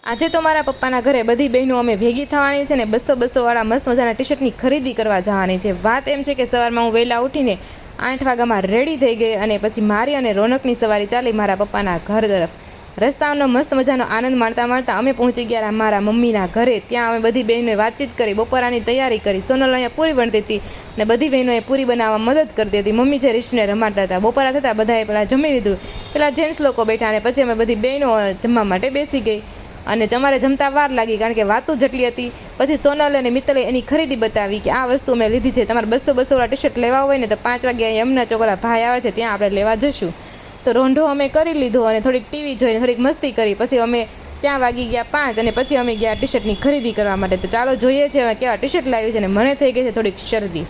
આજે તો મારા પપ્પાના ઘરે બધી બહેનો અમે ભેગી થવાની છે ને 200 વાળા મસ્ત મજાના ટી શર્ટની ખરીદી કરવા જવાની છે। વાત એમ છે કે સવારમાં હું વહેલા ઉઠીને 8 વાગ્યામાં રેડી થઈ ગઈ અને પછી મારી અને રોનકની સવારી ચાલી મારા પપ્પાના ઘર તરફ। રસ્તાનો મસ્ત મજાનો આનંદ માણતા માણતા અમે પહોંચી ગયા મારા મમ્મીના ઘરે। ત્યાં અમે બધી બહેનોએ વાતચીત કરી, બપોરાની તૈયારી કરી। સોનલ અહીંયા પૂરી બનતી હતી અને બધી બહેનોએ પૂરી બનાવવા મદદ કરતી હતી। મમ્મી જે રીશુને રમાડતા હતા। બપોરા થતાં બધાએ પહેલાં જમી લીધું, પહેલાં જેન્ટ્સ લોકો બેઠા અને પછી અમે બધી બહેનો જમવા માટે બેસી ગઈ અને અમારે જમતા વાર લાગી કારણ કે વાતો જેટલી હતી। પછી સોનલ અને મિત્તલે એની ખરીદી બતાવી કે આ વસ્તુ મેં લીધી છે, તમારે 200 વાળા ટી શર્ટ લેવા હોય ને તો 5 વાગ્યા યમુના ચોકલા ભાઈ આવે છે ત્યાં આપણે લેવા જઈશું। તો રોંઢો અમે કરી લીધો અને થોડીક ટીવી જોઈને થોડીક મસ્તી કરી। પછી અમે ત્યાં વાગી ગયા 5 અને પછી અમે ગયા ટી શર્ટની ખરીદી કરવા માટે। તો ચાલો જોઈએ છે હવે કેવા ટી શર્ટ લાવી છે અને મને થઈ ગઈ છે થોડીક શરદી।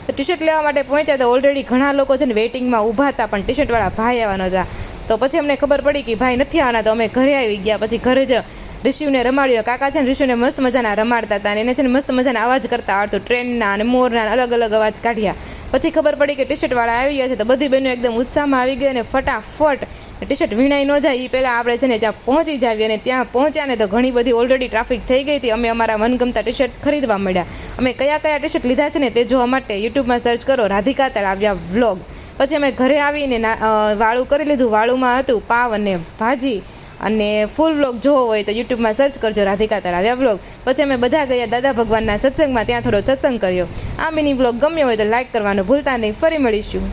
તો ટી શર્ટ લેવા માટે પહોંચ્યા તો ઓલરેડી ઘણા લોકો છે ને વેઇટિંગમાં ઊભા હતા પણ ટી શર્ટવાળા ભાઈ આવવાના હતા। તો પછી અમને ખબર પડી કે ભાઈ નથી આવવાના, તો અમે ઘરે આવી ગયા। પછી ઘરે જ રિશુને રમાડ્યો। કાકા છે ને રિશુને મસ્ત મજાના રમાડતા હતા અને એને છે ને મસ્ત મજાના અવાજ કરતા આવડતો, ટ્રેનના અને મોરના અલગ અલગ અવાજ કાઢ્યા। પછી ખબર પડી કે ટી શર્ટવાળા આવી ગયા છે તો બધી બહેનો એકદમ ઉત્સાહમાં આવી ગઈ અને ફટાફટ ટી શર્ટ વીણાઈ ન જાય એ પહેલાં આપણે છે ને ત્યાં પહોંચી જાવી। અને ત્યાં પહોંચ્યા ને તો ઘણી બધી ઓલરેડી ટ્રાફિક થઈ ગઈ હતી। અમે અમારા મનગમતા ટી શર્ટ ખરીદવા મળ્યા। અમે કયા કયા ટી શર્ટ લીધા છે ને તે જોવા માટે યુટ્યુબમાં સર્ચ કરો રાધિકા તળાવિયા વ્લોગ। પછી અમે ઘરે આવીને વાળું કરી લીધું। વાળુંમાં હતું પાવ અને ભાજી અને ફૂલ વ્લોગ જોવો હોય તો યુટ્યુબમાં સર્ચ કરજો રાધિકા તળાવિયા વ્લોગ। પછી અમે બધા ગયા દાદા ભગવાનના સત્સંગમાં, ત્યાં થોડો સત્સંગ કર્યો। આ મિની વ્લોગ ગમ્યો હોય તો લાઇક કરવાનું ભૂલતા નહીં। ફરી મળીશું।